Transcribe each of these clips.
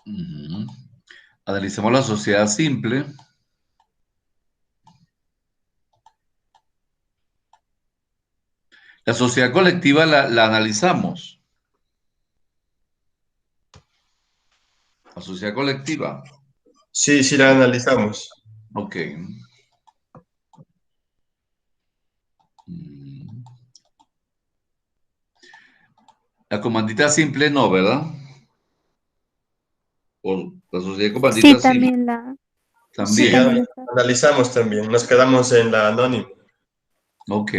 Ujú. Analicemos la sociedad simple. La sociedad colectiva la analizamos. La sociedad colectiva. Sí, sí la analizamos. Ok. Mm. La comandita simple no, ¿verdad? O la sociedad Sí, comandita simple sí, Sí, también. también está. analizamos también. Nos quedamos en la anónima. Ok.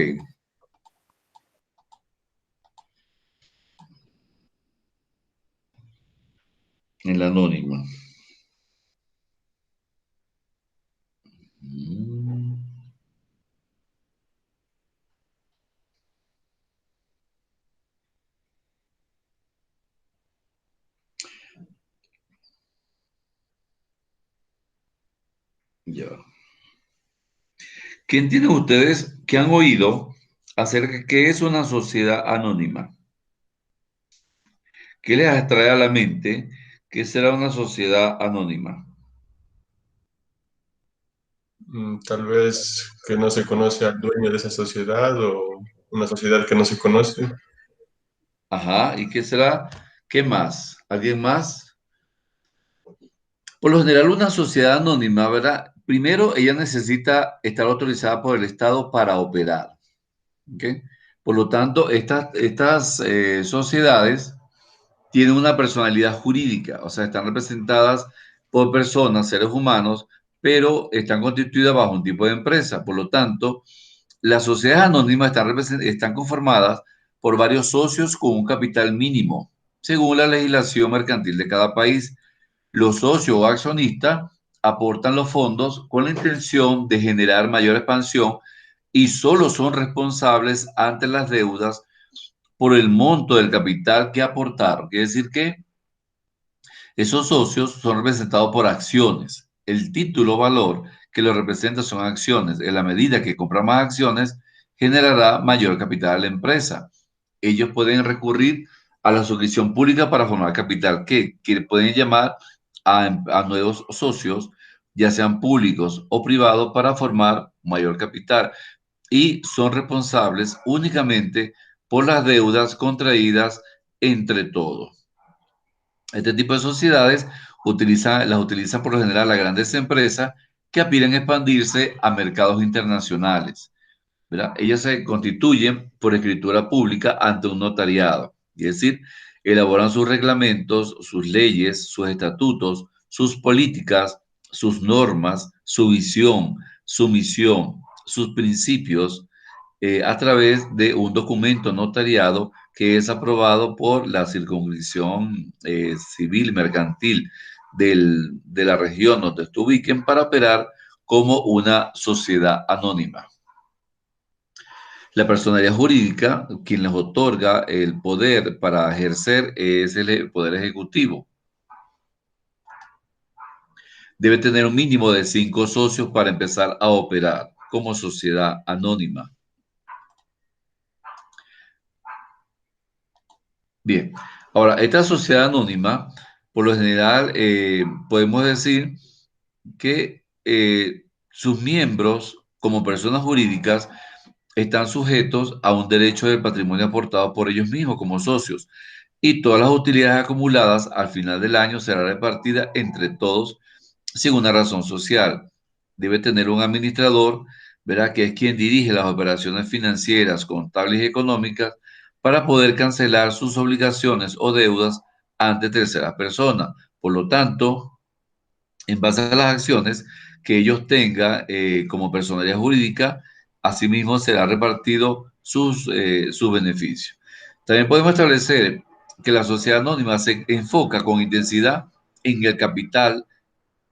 En la anónima. Mm. Ya. ¿Qué entienden ustedes que han oído acerca de qué es una sociedad anónima? ¿Qué les atrae a la mente qué será una sociedad anónima? Tal vez que no se conoce al dueño de esa sociedad o una sociedad que no se conoce. Ajá, ¿y qué será? ¿Qué más? ¿Alguien más? Por lo general, una sociedad anónima, ¿verdad? Primero, ella necesita estar autorizada por el Estado para operar. ¿Ok? Por lo tanto, estas sociedades tienen una personalidad jurídica, o sea, están representadas por personas, seres humanos, pero están constituidas bajo un tipo de empresa. Por lo tanto, las sociedades anónimas están conformadas por varios socios con un capital mínimo, según la legislación mercantil de cada país. Los socios o accionistas aportan los fondos con la intención de generar mayor expansión y solo son responsables ante las deudas por el monto del capital que aportaron. Quiere decir que esos socios son representados por acciones. El título valor que los representa son acciones. En la medida que compran más acciones, generará mayor capital a la empresa. Ellos pueden recurrir a la suscripción pública para formar capital, que pueden llamar a nuevos socios, ya sean públicos o privados, para formar mayor capital. Y son responsables únicamente por las deudas contraídas entre todos. Este tipo de sociedades las utilizan por lo general las grandes empresas que aspiran a expandirse a mercados internacionales, ¿verdad? Ellas se constituyen por escritura pública ante un notariado, es decir, elaboran sus reglamentos, sus leyes, sus estatutos, sus políticas, sus normas, su visión, su misión, sus principios, a través de un documento notariado que es aprobado por la circunscripción civil mercantil de la región donde se ubiquen para operar como una sociedad anónima. La personalidad jurídica, quien les otorga el poder para ejercer, es el poder ejecutivo. Debe tener un mínimo de 5 socios para empezar a operar como sociedad anónima. Bien, ahora, esta sociedad anónima, por lo general, podemos decir que sus miembros, como personas jurídicas, están sujetos a un derecho del patrimonio aportado por ellos mismos como socios y todas las utilidades acumuladas al final del año será repartida entre todos sin una razón social. Debe tener un administrador, ¿verdad? Que es quien dirige las operaciones financieras, contables y económicas para poder cancelar sus obligaciones o deudas ante terceras personas. Por lo tanto, en base a las acciones que ellos tengan como personalidad jurídica, asimismo será repartido sus beneficios. También podemos establecer que la sociedad anónima se enfoca con intensidad en el capital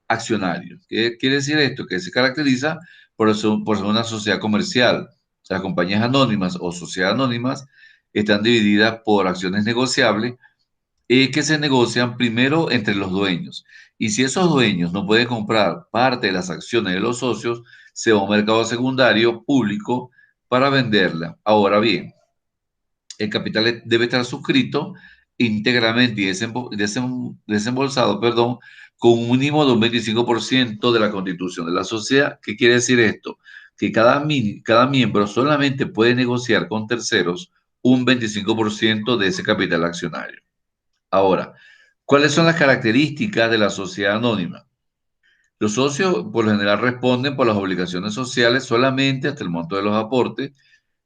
accionario. ¿Qué quiere decir esto? Que se caracteriza por ser una sociedad comercial. Las compañías anónimas o sociedades anónimas están divididas por acciones negociables que se negocian primero entre los dueños. Y si esos dueños no pueden comprar parte de las acciones de los socios, se va a un mercado secundario público para venderla. Ahora bien, el capital debe estar suscrito íntegramente y desembolsado, perdón, con un mínimo de un 25% de la constitución de la sociedad. ¿Qué quiere decir esto? Que cada miembro solamente puede negociar con terceros un 25% de ese capital accionario. Ahora, ¿cuáles son las características de la sociedad anónima? Los socios por lo general responden por las obligaciones sociales solamente hasta el monto de los aportes.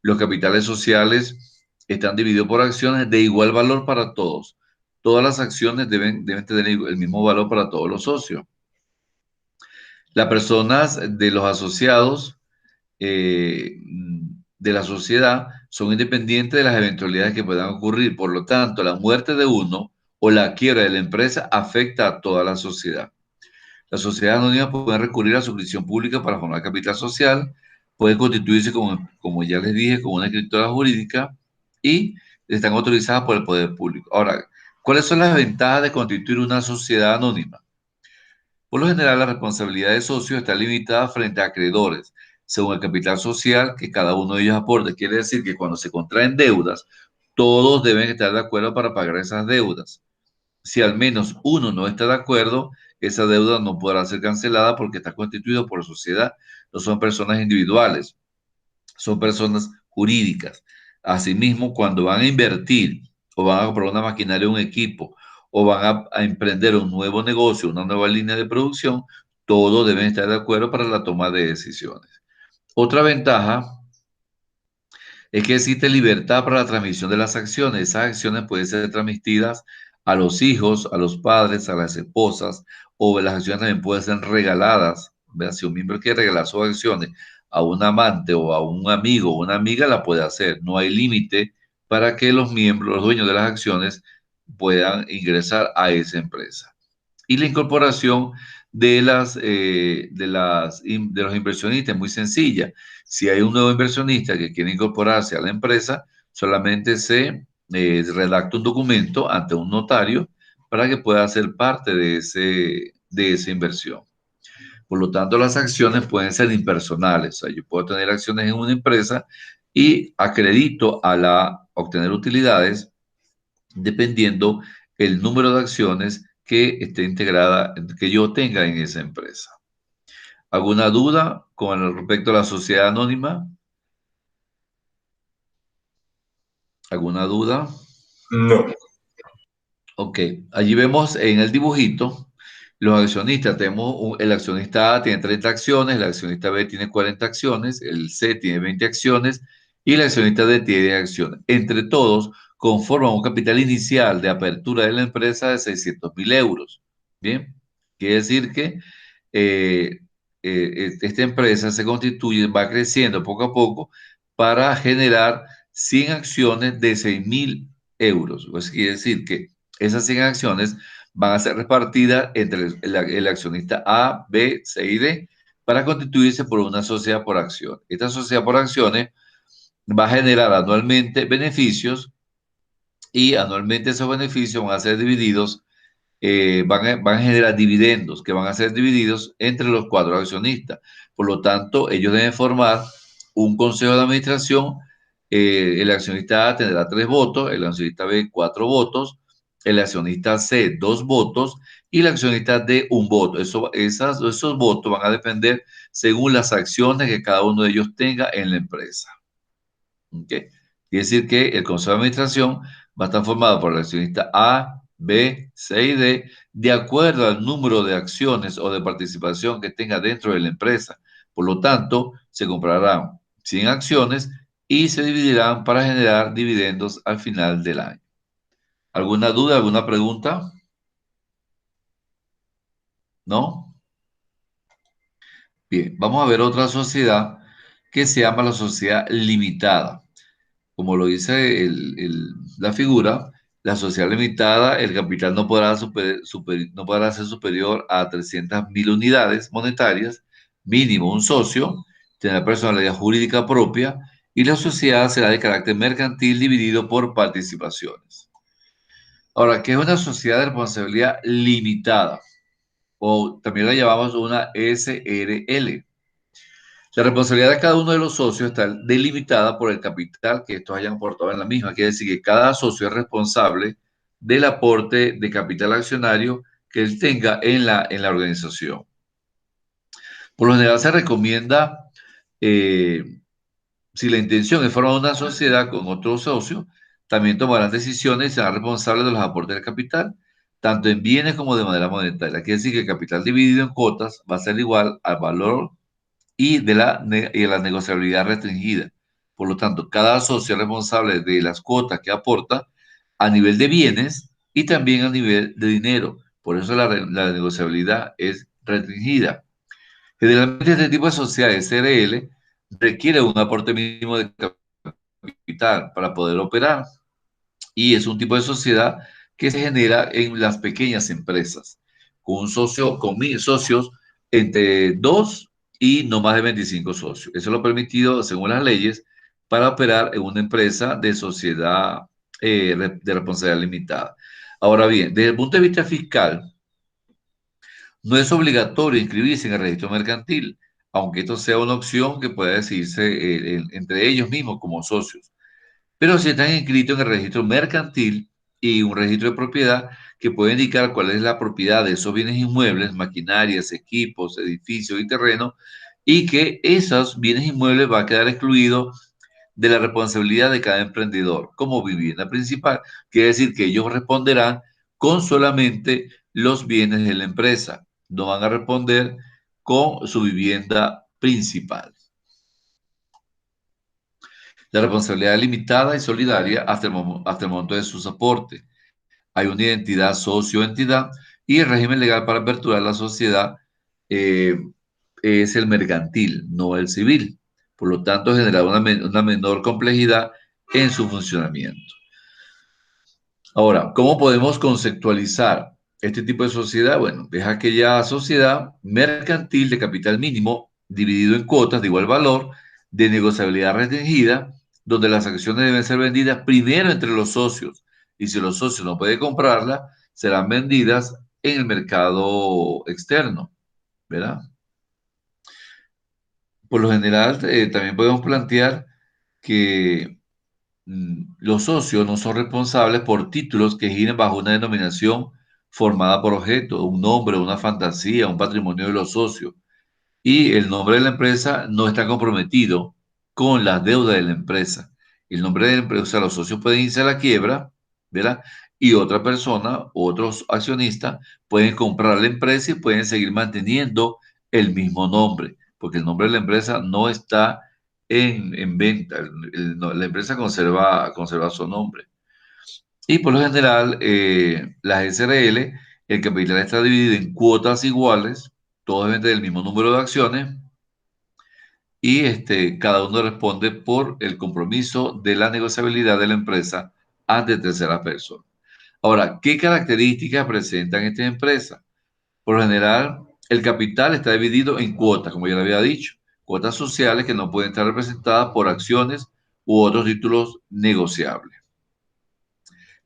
Los capitales sociales están divididos por acciones de igual valor para todos. Todas las acciones deben tener el mismo valor para todos los socios. Las personas de los asociados eh, de la sociedad son independientes de las eventualidades que puedan ocurrir. Por lo tanto, la muerte de uno o la quiebra de la empresa afecta a toda la sociedad. Las sociedades anónimas pueden recurrir a suscripción pública para formar capital social, pueden constituirse, como ya les dije, como una escritura jurídica y están autorizadas por el poder público. Ahora, ¿cuáles son las ventajas de constituir una sociedad anónima? Por lo general, la responsabilidad de socios está limitada frente a acreedores, según el capital social que cada uno de ellos aporte. Quiere decir que cuando se contraen deudas, todos deben estar de acuerdo para pagar esas deudas. Si al menos uno no está de acuerdo, esa deuda no podrá ser cancelada porque está constituido por sociedad. No son personas individuales, son personas jurídicas. Asimismo, cuando van a invertir o van a comprar una maquinaria, un equipo, o van a emprender un nuevo negocio, una nueva línea de producción, todos deben estar de acuerdo para la toma de decisiones. Otra ventaja es que existe libertad para la transmisión de las acciones. Esas acciones pueden ser transmitidas a los hijos, a los padres, a las esposas, o las acciones también pueden ser regaladas. ¿Verdad? Si un miembro quiere regalar sus acciones a un amante o a un amigo o una amiga, la puede hacer. No hay límite para que los miembros, los dueños de las acciones, puedan ingresar a esa empresa. Y la incorporación de los inversionistas es muy sencilla. Si hay un nuevo inversionista que quiere incorporarse a la empresa, solamente se redacta un documento ante un notario para que pueda ser parte de esa inversión. Por lo tanto, las acciones pueden ser impersonales. O sea, yo puedo tener acciones en una empresa y acredito a obtener utilidades dependiendo el número de acciones que esté integrada, que yo tenga en esa empresa. ¿Alguna duda con respecto a la sociedad anónima? ¿Alguna duda? No. Ok, allí vemos en el dibujito los accionistas. El accionista A tiene 30 acciones, el accionista B tiene 40 acciones, el C tiene 20 acciones y el accionista D tiene 10 acciones. Entre todos conforman un capital inicial de apertura de la empresa de 600.000 euros. Bien, quiere decir que eh, esta empresa se constituye, va creciendo poco a poco para generar 100 acciones de 6.000 euros. Pues quiere decir que esas 100 acciones van a ser repartidas entre el accionista A, B, C y D para constituirse por una sociedad por acción. Esta sociedad por acciones va a generar anualmente beneficios y anualmente esos beneficios van a ser divididos, van a generar dividendos que van a ser divididos entre los cuatro accionistas. Por lo tanto, ellos deben formar un consejo de administración. El accionista A tendrá 3 votos, el accionista B 4 votos, el accionista C 2 votos y el accionista D 1 voto. Esos votos van a depender según las acciones que cada uno de ellos tenga en la empresa. ¿Okay? Quiere decir que el consejo de administración va a estar formado por el accionista A, B, C y D, de acuerdo al número de acciones o de participación que tenga dentro de la empresa. Por lo tanto, se comprarán 100 acciones y se dividirán para generar dividendos al final del año. ¿Alguna duda, alguna pregunta? ¿No? Bien, vamos a ver otra sociedad que se llama la sociedad limitada. Como lo dice la figura, la sociedad limitada, el capital no podrá ser superior a 300.000 unidades monetarias, mínimo un socio, tener personalidad jurídica propia y la sociedad será de carácter mercantil dividido por participaciones. Ahora, ¿qué es una sociedad de responsabilidad limitada? O también la llamamos una SRL. La responsabilidad de cada uno de los socios está delimitada por el capital que estos hayan aportado en la misma. Quiere decir que cada socio es responsable del aporte de capital accionario que él tenga en la organización. Por lo general se recomienda, eh, si la intención es formar una sociedad con otros socios, también tomarán decisiones y serán responsables de los aportes del capital, tanto en bienes como de manera monetaria. Quiere decir que el capital dividido en cuotas va a ser igual al valor y de la negociabilidad restringida. Por lo tanto, cada socio es responsable de las cuotas que aporta a nivel de bienes y también a nivel de dinero. Por eso la negociabilidad es restringida. Generalmente este tipo de sociedades CRL requiere un aporte mínimo de capital para poder operar y es un tipo de sociedad que se genera en las pequeñas empresas, con un socio, socios entre 2 y no más de 25 socios. Eso es lo permitido según las leyes para operar en una empresa de sociedad de responsabilidad limitada. Ahora bien, desde el punto de vista fiscal, no es obligatorio inscribirse en el registro mercantil, aunque esto sea una opción que pueda decidirse entre ellos mismos como socios. Pero si están inscritos en el registro mercantil y un registro de propiedad que puede indicar cuál es la propiedad de esos bienes inmuebles, maquinarias, equipos, edificios y terrenos, y que esos bienes inmuebles van a quedar excluidos de la responsabilidad de cada emprendedor como vivienda principal. Quiere decir que ellos responderán con solamente los bienes de la empresa, no van a responder con su vivienda principal. La responsabilidad es limitada y solidaria hasta el monto de sus aportes. Hay una identidad socio-entidad y el régimen legal para aperturar la sociedad eh, es el mercantil, no el civil. Por lo tanto, genera una menor complejidad en su funcionamiento. Ahora, ¿cómo podemos conceptualizar este tipo de sociedad? Bueno, es aquella sociedad mercantil de capital mínimo dividido en cuotas de igual valor, de negociabilidad restringida, donde las acciones deben ser vendidas primero entre los socios y si los socios no pueden comprarlas, serán vendidas en el mercado externo, ¿verdad? Por lo general, también podemos plantear que los socios no son responsables por títulos que giren bajo una denominación formada por objeto, un nombre, una fantasía, un patrimonio de los socios. Y el nombre de la empresa no está comprometido con las deudas de la empresa. El nombre de la empresa, o sea, los socios pueden irse a la quiebra, ¿verdad? Y otra persona, otros accionistas, pueden comprar la empresa y pueden seguir manteniendo el mismo nombre, porque el nombre de la empresa no está en venta. La empresa conserva su nombre. Y por lo general, las SRL, el capital está dividido en cuotas iguales, todos venden el mismo número de acciones y cada uno responde por el compromiso de la negociabilidad de la empresa ante terceras personas. Ahora, ¿qué características presentan estas empresas? Por lo general, el capital está dividido en cuotas, como ya le había dicho, cuotas sociales que no pueden estar representadas por acciones u otros títulos negociables.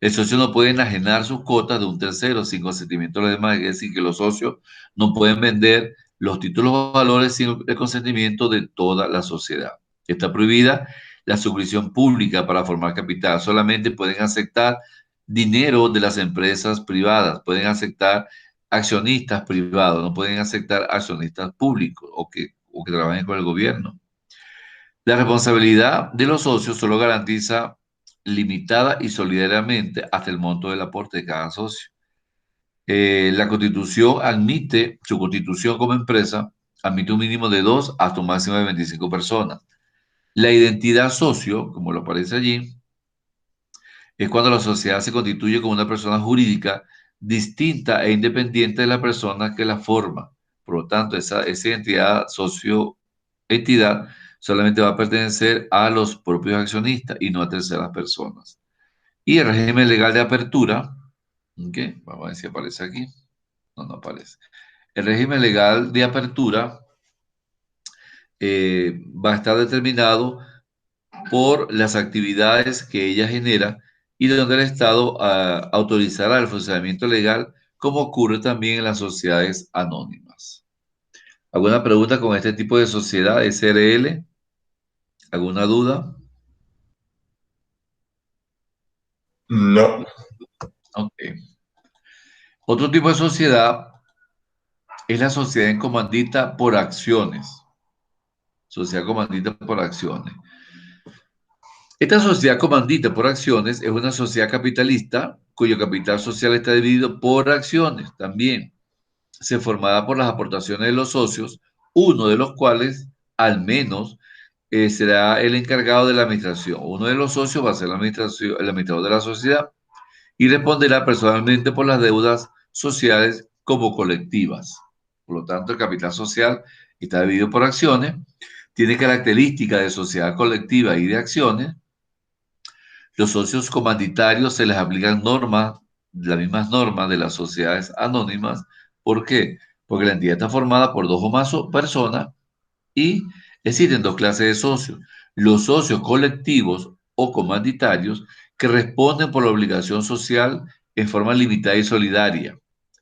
El socio no puede enajenar sus cuotas de un tercero sin consentimiento de los demás, es decir, que los socios no pueden vender los títulos o valores sin el consentimiento de toda la sociedad. Está prohibida la suscripción pública para formar capital. Solamente pueden aceptar dinero de las empresas privadas, pueden aceptar accionistas privados, no pueden aceptar accionistas públicos o que trabajen con el gobierno. La responsabilidad de los socios solo garantiza limitada y solidariamente hasta el monto del aporte de cada socio. La Constitución admite, su Constitución como empresa, admite un mínimo de 2 hasta un máximo de 25 personas. La identidad socio, como lo aparece allí, es cuando la sociedad se constituye como una persona jurídica distinta e independiente de la persona que la forma. Por lo tanto, esa identidad socio-entidad solamente va a pertenecer a los propios accionistas y no a terceras personas. Y el régimen legal de apertura, ¿ok? Vamos a ver si aparece aquí. No, no aparece. El régimen legal de apertura va a estar determinado por las actividades que ella genera y de donde el Estado autorizará el funcionamiento legal, como ocurre también en las sociedades anónimas. ¿Alguna pregunta con este tipo de sociedad SRL? ¿Alguna duda? No. Ok. Otro tipo de sociedad es la sociedad en comandita por acciones. Sociedad comandita por acciones. Esta sociedad comandita por acciones es una sociedad capitalista cuyo capital social está dividido por acciones también, se formada por las aportaciones de los socios, uno de los cuales al menos será el encargado de la administración. Uno de los socios va a ser el administrador de la sociedad y responderá personalmente por las deudas sociales como colectivas. Por lo tanto, el capital social está dividido por acciones, tiene características de sociedad colectiva y de acciones. Los socios comandatarios se les aplican normas, las mismas normas de las sociedades anónimas. ¿Por qué? Porque la entidad está formada por dos o más personas y existen dos clases de socios. Los socios colectivos o comandatarios que responden por la obligación social en forma limitada y solidaria.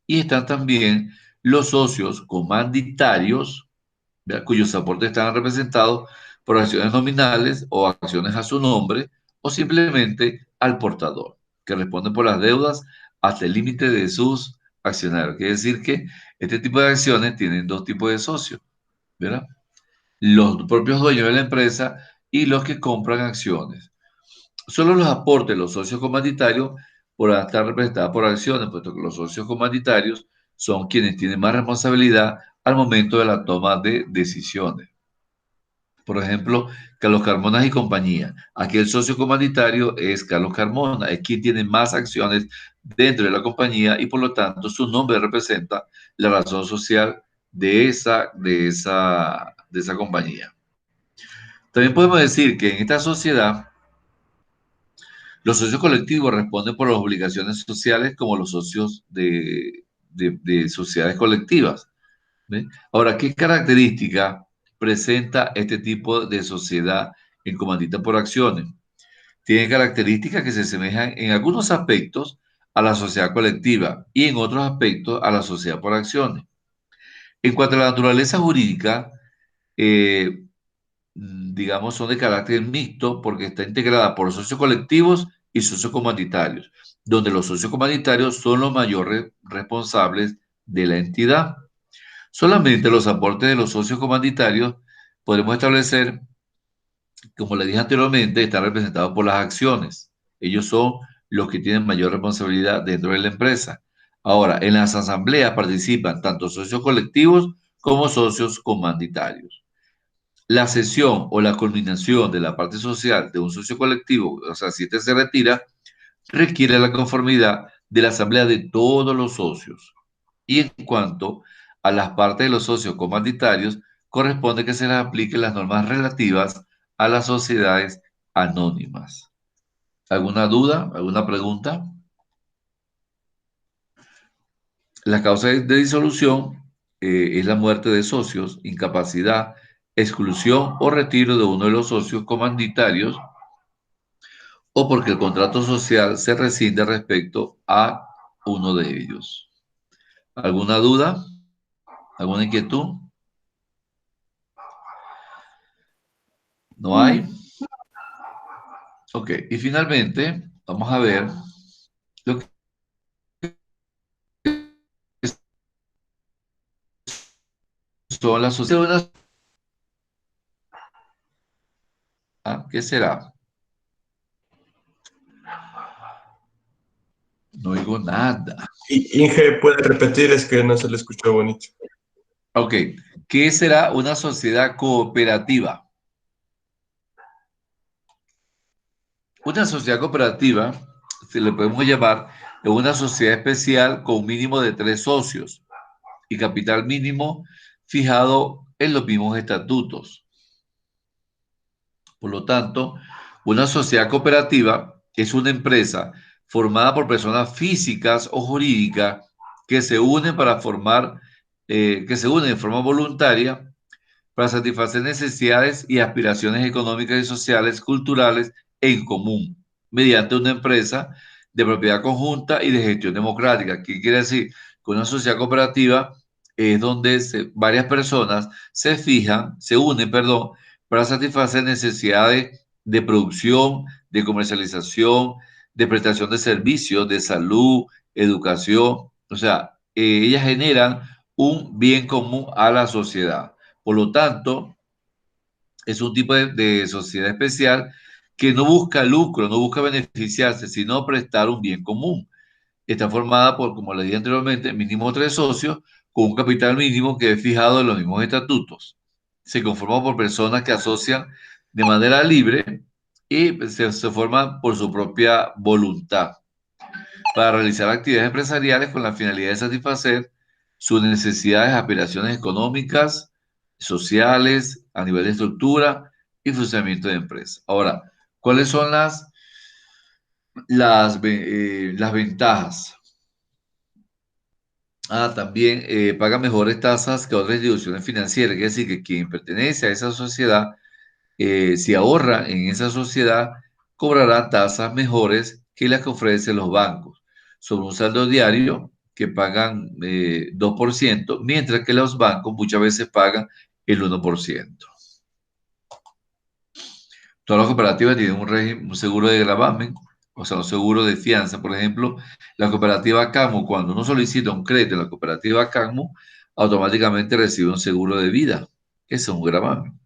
Y están también los socios comandatarios, ¿verdad?, cuyos aportes están representados por acciones nominales o acciones a su nombre o simplemente al portador, que responden por las deudas hasta el límite de sus accionarios. Quiere decir que este tipo de acciones tienen dos tipos de socios, ¿verdad? Los propios dueños de la empresa y los que compran acciones. Solo los aportes de los socios comandatarios podrán estar representados por acciones, puesto que los socios comandatarios son quienes tienen más responsabilidad al momento de la toma de decisiones. Por ejemplo, Carlos Carmona y compañía. Aquí el socio comandatario es Carlos Carmona, es quien tiene más acciones dentro de la compañía y por lo tanto su nombre representa la razón social de esa compañía. También podemos decir que en esta sociedad los socios colectivos responden por las obligaciones sociales como los socios de sociedades colectivas. ¿Ve? Ahora, ¿qué característica presenta este tipo de sociedad en comandita por acciones? Tiene características que se asemejan en algunos aspectos a la sociedad colectiva y en otros aspectos a la sociedad por acciones. En cuanto a la naturaleza jurídica, eh, digamos, son de carácter mixto porque está integrada por socios colectivos y socios comunitarios, donde los socios comunitarios son los mayores responsables de la entidad. Solamente los aportes de los socios comunitarios podemos establecer, como le dije anteriormente, están representados por las acciones. Ellos son los que tienen mayor responsabilidad dentro de la empresa. Ahora, en las asambleas participan tanto socios colectivos como socios comunitarios. La cesión o la culminación de la parte social de un socio colectivo, o sea, si este se retira, requiere la conformidad de la asamblea de todos los socios. Y en cuanto a las partes de los socios comandatarios, corresponde que se les apliquen las normas relativas a las sociedades anónimas. ¿Alguna duda? ¿Alguna pregunta? La causa de disolución es la muerte de socios, incapacidad, exclusión o retiro de uno de los socios comandatarios o porque el contrato social se rescinde respecto a uno de ellos. ¿Alguna duda? ¿Alguna inquietud? ¿No hay? No. Ok, y finalmente vamos a ver lo que son las sociedades. ¿Qué será? No oigo nada. Inge, ¿puede repetir? Es que no se le escuchó bonito. Ok, ¿qué será una sociedad cooperativa? Una sociedad cooperativa, se le podemos llamar, es una sociedad especial con un mínimo de 3 socios y capital mínimo fijado en los mismos estatutos. Por lo tanto, una sociedad cooperativa es una empresa formada por personas físicas o jurídicas que se unen que se unen en forma voluntaria para satisfacer necesidades y aspiraciones económicas y sociales, culturales en común, mediante una empresa de propiedad conjunta y de gestión democrática. ¿Qué quiere decir? Que una sociedad cooperativa es donde varias personas se unen, perdón, para satisfacer necesidades de producción, de comercialización, de prestación de servicios, de salud, educación. O sea, ellas generan un bien común a la sociedad. Por lo tanto, es un tipo de sociedad especial que no busca lucro, no busca beneficiarse, sino prestar un bien común. Está formada por, como le dije anteriormente, mínimo tres socios con un capital mínimo que es fijado en los mismos estatutos. Se conforma por personas que asocian de manera libre y se forman por su propia voluntad para realizar actividades empresariales con la finalidad de satisfacer sus necesidades, aspiraciones económicas, sociales, a nivel de estructura y funcionamiento de empresa. Ahora, ¿cuáles son las ventajas? También paga mejores tasas que otras instituciones financieras, es decir, que quien pertenece a esa sociedad, si ahorra en esa sociedad, cobrará tasas mejores que las que ofrecen los bancos sobre un saldo diario que pagan 2%, mientras que los bancos muchas veces pagan el 1%. Todas las cooperativas tienen un seguro de gravamen, o sea, un seguro de fianza. Por ejemplo, la cooperativa CAMU, cuando uno solicita un crédito en la cooperativa CAMU, automáticamente recibe un seguro de vida, que es un gravamen.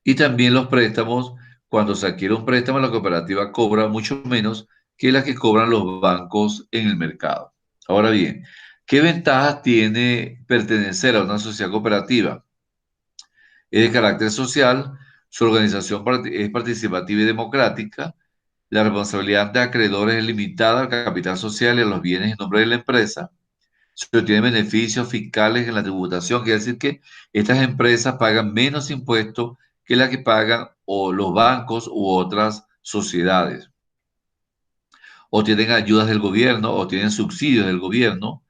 Y también los préstamos, cuando se adquiere un préstamo, la cooperativa cobra mucho menos que la que cobran los bancos en el mercado. Ahora bien, ¿qué ventajas tiene pertenecer a una sociedad cooperativa? Es de carácter social, su organización es participativa y democrática, la responsabilidad de acreedores es limitada al capital social y a los bienes en nombre de la empresa, se obtienen beneficios fiscales en la tributación, quiere decir que estas empresas pagan menos impuestos que las que pagan o los bancos u otras sociedades, o tienen ayudas del gobierno o tienen subsidios del gobierno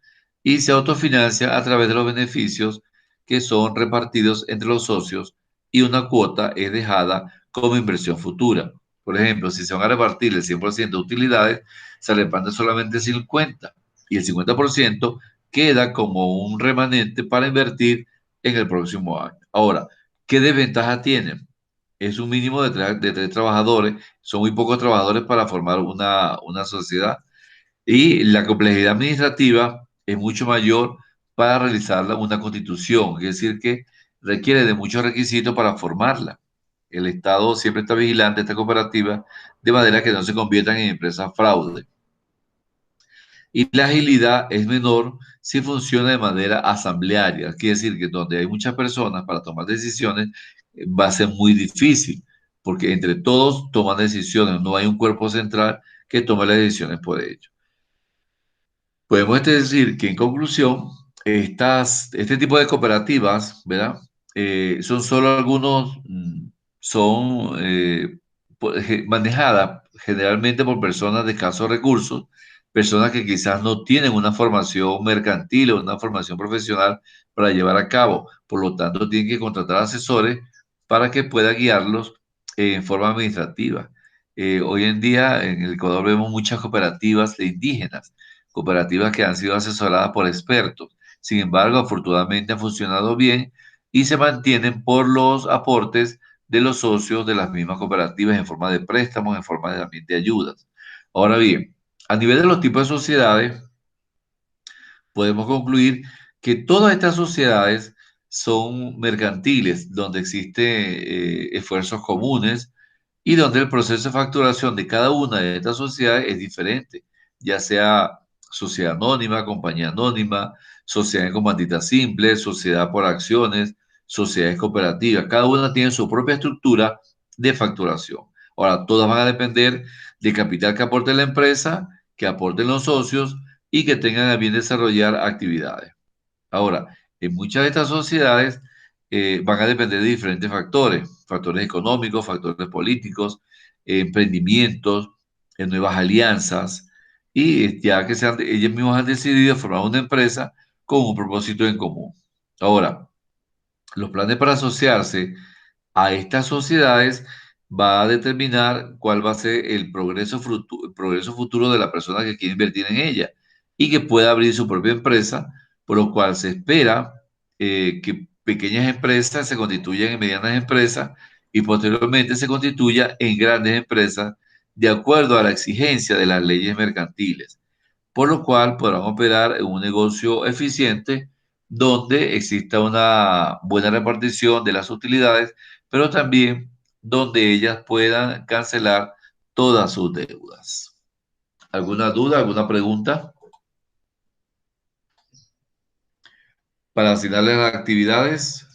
y se autofinancia a través de los beneficios que son repartidos entre los socios y una cuota es dejada como inversión futura. Por ejemplo, si se van a repartir el 100% de utilidades, se reparte solamente el 50 y el 50% queda como un remanente para invertir en el próximo año. Ahora, ¿qué desventaja tienen? Es un mínimo de tres trabajadores, son muy pocos trabajadores para formar una sociedad y la complejidad administrativa es mucho mayor para realizarla una constitución, es decir, que requiere de muchos requisitos para formarla. El Estado siempre está vigilante de esta cooperativa de manera que no se conviertan en empresas fraude. Y la agilidad es menor si funciona de manera asamblearia, quiere decir que donde hay muchas personas para tomar decisiones va a ser muy difícil, porque entre todos toman decisiones, no hay un cuerpo central que tome las decisiones por ellos. Podemos decir que en conclusión, este tipo de cooperativas, ¿verdad? Son solo algunos, son manejadas generalmente por personas de escasos recursos, personas que quizás no tienen una formación mercantil o una formación profesional para llevar a cabo. Por lo tanto, tienen que contratar asesores para que pueda guiarlos en forma administrativa. Hoy en día en el Ecuador vemos muchas cooperativas de indígenas, cooperativas que han sido asesoradas por expertos. Sin embargo, afortunadamente han funcionado bien y se mantienen por los aportes de los socios de las mismas cooperativas en forma de préstamos, en forma de, también de ayudas. Ahora bien, a nivel de los tipos de sociedades, podemos concluir que todas estas sociedades son mercantiles, donde existen esfuerzos comunes y donde el proceso de facturación de cada una de estas sociedades es diferente, ya sea sociedad anónima, compañía anónima, sociedad con comandita simple, sociedad por acciones, sociedades cooperativas. Cada una tiene su propia estructura de facturación. Ahora, todas van a depender del capital que aporte la empresa, que aporten los socios y que tengan a bien desarrollar actividades. Ahora, en muchas de estas sociedades van a depender de diferentes factores, factores económicos, factores políticos, emprendimientos, nuevas alianzas, y ya que ellos mismos han decidido formar una empresa con un propósito en común. Ahora, los planes para asociarse a estas sociedades va a determinar cuál va a ser el progreso futuro de la persona que quiere invertir en ella y que pueda abrir su propia empresa, por lo cual se espera que pequeñas empresas se constituyan en medianas empresas y posteriormente se constituyan en grandes empresas, de acuerdo a la exigencia de las leyes mercantiles, por lo cual podrán operar en un negocio eficiente donde exista una buena repartición de las utilidades, pero también donde ellas puedan cancelar todas sus deudas. ¿Alguna duda, alguna pregunta para asignarles las actividades?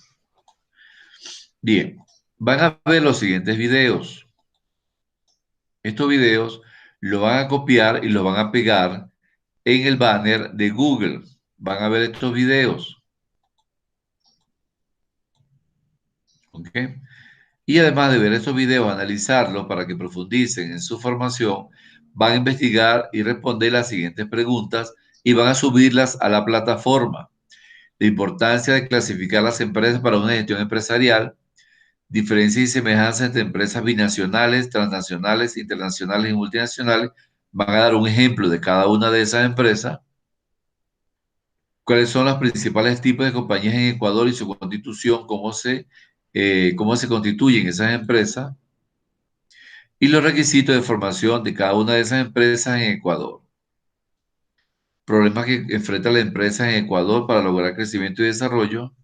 Bien, van a ver los siguientes videos. Estos videos lo van a copiar y lo van a pegar en el banner de Google. Van a ver estos videos. ¿Ok? Y además de ver estos videos, analizarlos para que profundicen en su formación, van a investigar y responder las siguientes preguntas y van a subirlas a la plataforma. La importancia de clasificar las empresas para una gestión empresarial, diferencias y semejanzas entre empresas binacionales, transnacionales, internacionales y multinacionales. Van a dar un ejemplo de cada una de esas empresas. ¿Cuáles son los principales tipos de compañías en Ecuador y su constitución? Cómo se constituyen esas empresas? Y los requisitos de formación de cada una de esas empresas en Ecuador. Problemas que enfrenta la empresa en Ecuador para lograr crecimiento y desarrollo.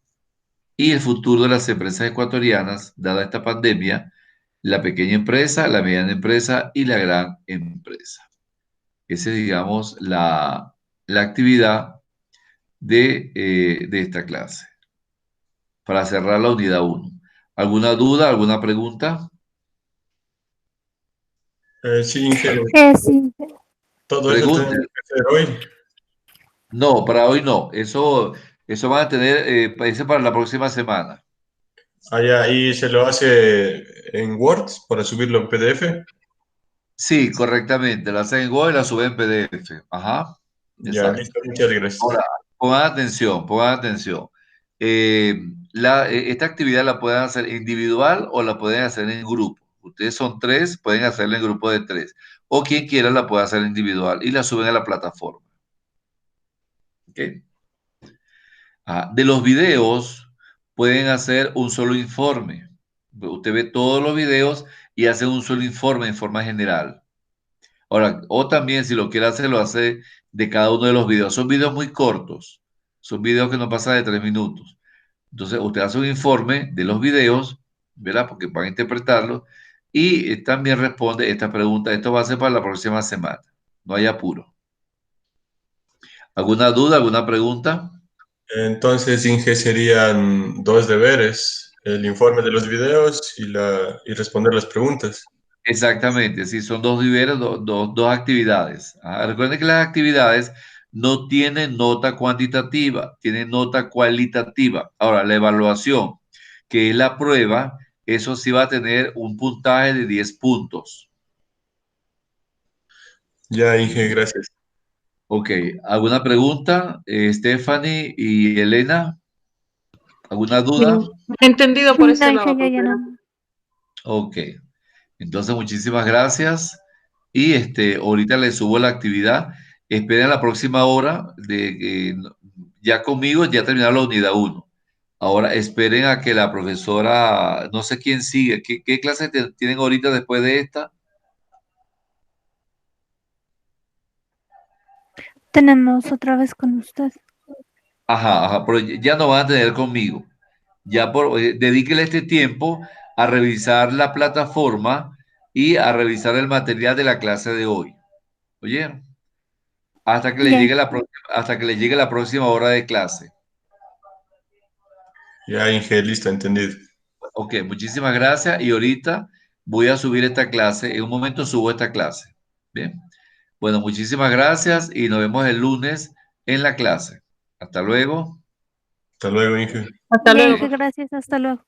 Y el futuro de las empresas ecuatorianas, dada esta pandemia, la pequeña empresa, la mediana empresa y la gran empresa. Esa es, digamos, la actividad de esta clase, para cerrar la unidad 1. ¿Alguna duda, alguna pregunta? Sí, Inge, Sí. todo eso tenemos Pregunten. que hacer hoy. No, para hoy no. Eso van a tener, ese para la próxima semana. Allá, y se lo hace en Word para subirlo en PDF. Sí, correctamente. La hacen en Word y la suben en PDF. Ajá, Ya, exacto. listo, muchas gracias. Ahora, pongan atención, pongan atención. Eh, esta actividad la pueden hacer individual o la pueden hacer en grupo. Ustedes son 3, pueden hacerla en grupo de 3. O quien quiera la puede hacer individual y la suben a la plataforma. ¿Ok? De los videos pueden hacer un solo informe. Usted ve todos los videos y hace un solo informe en forma general. Ahora, o también si lo quiere hacer, lo hace de cada uno de los videos. Son videos muy cortos. Son videos que no pasan de 3 minutos. Entonces, usted hace un informe de los videos, ¿verdad? Porque van a interpretarlo. Y también responde esta pregunta. Esto va a ser para la próxima semana. No hay apuro. ¿Alguna duda, alguna pregunta? Entonces, Inge, serían dos deberes, el informe de los videos y responder las preguntas. Exactamente, sí, son dos niveles, dos actividades. Recuerden que las actividades no tienen nota cuantitativa, tienen nota cualitativa. Ahora, la evaluación, que es la prueba, eso sí va a tener un puntaje de 10 puntos. Ya, Inge, gracias. Ok, ¿alguna pregunta, Stephanie y Elena? ¿Alguna duda? Entendido por ese No, lado, ingeniero, ya profe. no. Ok, entonces muchísimas gracias. Y ahorita les subo la actividad. Esperen la próxima hora de que ya conmigo ya terminaron la unidad 1. Ahora esperen a que la profesora, no sé quién sigue, qué clase tienen ahorita después de esta? Tenemos otra vez con usted. Ajá, ajá, pero ya no van a tener conmigo. Dedíquele este tiempo a revisar la plataforma y a revisar el material de la clase de hoy. ¿Oyeron? Hasta que le Ya, llegue hasta que le llegue la próxima hora de clase. Ya, Inge, listo, entendido. Ok, muchísimas gracias. Y ahorita voy a subir esta clase. En un momento subo esta clase. Bien. Bueno, muchísimas gracias y nos vemos el lunes en la clase. Hasta luego. Hasta luego, Inge. Hasta ya, luego, Inge, profe. gracias, hasta luego.